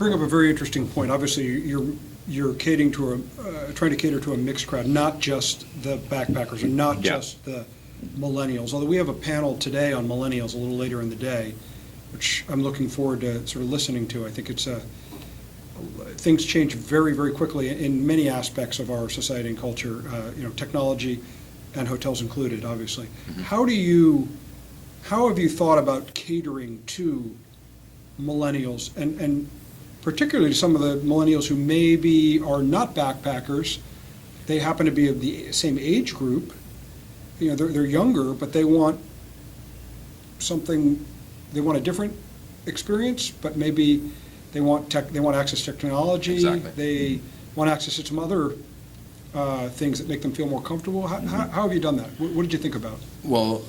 bring up a very interesting point. Obviously, you're catering to trying to cater to a mixed crowd, not just the backpackers, and not just the millennials. Although we have a panel today on millennials a little later in the day, which I'm looking forward to sort of listening to. I think it's things change very, very quickly in many aspects of our society and culture. Technology and hotels included, obviously. Mm-hmm. How have you thought about catering to millennials and particularly to some of the millennials who maybe are not backpackers? They happen to be of the same age group. They're younger, but they want something. They want a different experience, but maybe they want access to technology. Exactly. They want access to some other things that make them feel more comfortable. How have you done that? What did you think about? Well,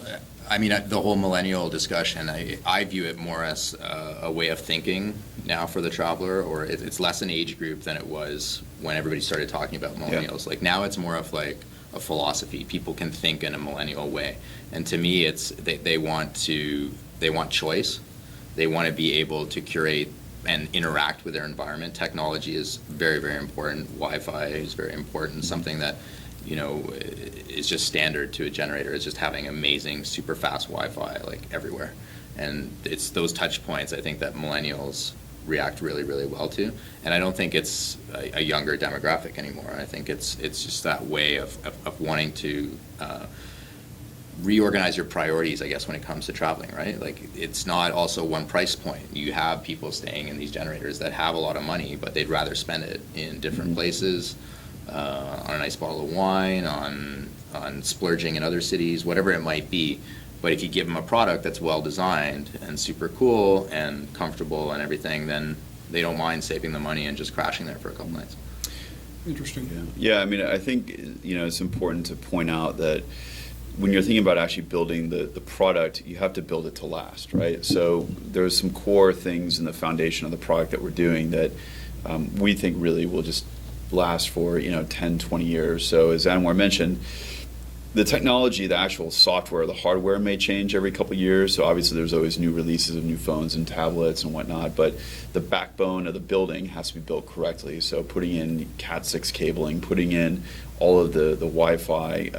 I mean, the whole millennial discussion, I view it more as a way of thinking now for the traveler, or it's less an age group than it was when everybody started talking about millennials. Yeah. Like now it's more of like a philosophy. People can think in a millennial way. And to me, it's they want choice. They want to be able to curate and interact with their environment. Technology is very, very important. Wi-Fi is very important. Something that is just standard to a generator is just having amazing, super fast Wi-Fi like everywhere. And it's those touch points I think that millennials react really, really well to. And I don't think it's a younger demographic anymore. I think it's just that way of wanting to reorganize your priorities, I guess, when it comes to traveling, right? Like, it's not also one price point. You have people staying in these generators that have a lot of money, but they'd rather spend it in different places, on a nice bottle of wine, on splurging in other cities, whatever it might be. But if you give them a product that's well designed and super cool and comfortable and everything, then they don't mind saving the money and just crashing there for a couple nights. Interesting. Yeah, I mean, I think it's important to point out that when you're thinking about actually building the product, you have to build it to last, right? So there's some core things in the foundation of the product that we're doing that we think really will just last for 10, 20 years. So as Anwar mentioned, the technology, the actual software, the hardware may change every couple of years. So obviously there's always new releases of new phones and tablets and whatnot, but the backbone of the building has to be built correctly. So putting in Cat6 cabling, putting in all of the Wi-Fi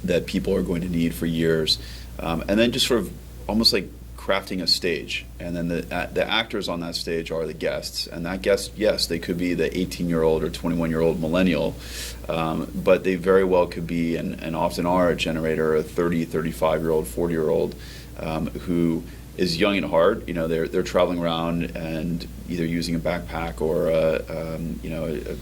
that people are going to need for years, and then just sort of almost like crafting a stage, and then the actors on that stage are the guests, and that guest, yes, they could be the 18-year-old or 21-year-old millennial, but they very well could be, and often are, a generator, a 30, 35-year-old, 40-year-old who is young at heart. They're traveling around and either using a backpack or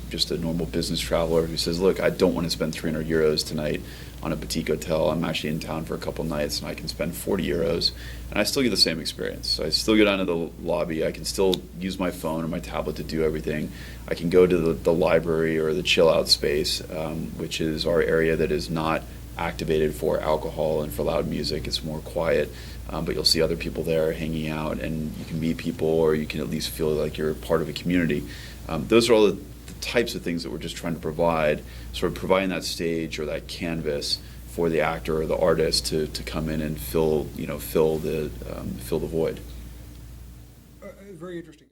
just a normal business traveler who says, look, I don't want to spend 300 euros tonight on a boutique hotel. I'm actually in town for a couple nights and I can spend 40 euros and I still get the same experience. So I still go down to the lobby. I can still use my phone or my tablet to do everything. I can go to the library or the chill out space, which is our area that is not activated for alcohol and for loud music. It's more quiet, but you'll see other people there hanging out, and you can meet people, or you can at least feel like you're part of a community. Those are all the types of things that we're just trying to provide, sort of providing that stage or that canvas for the actor or the artist to come in and fill the void. Very interesting.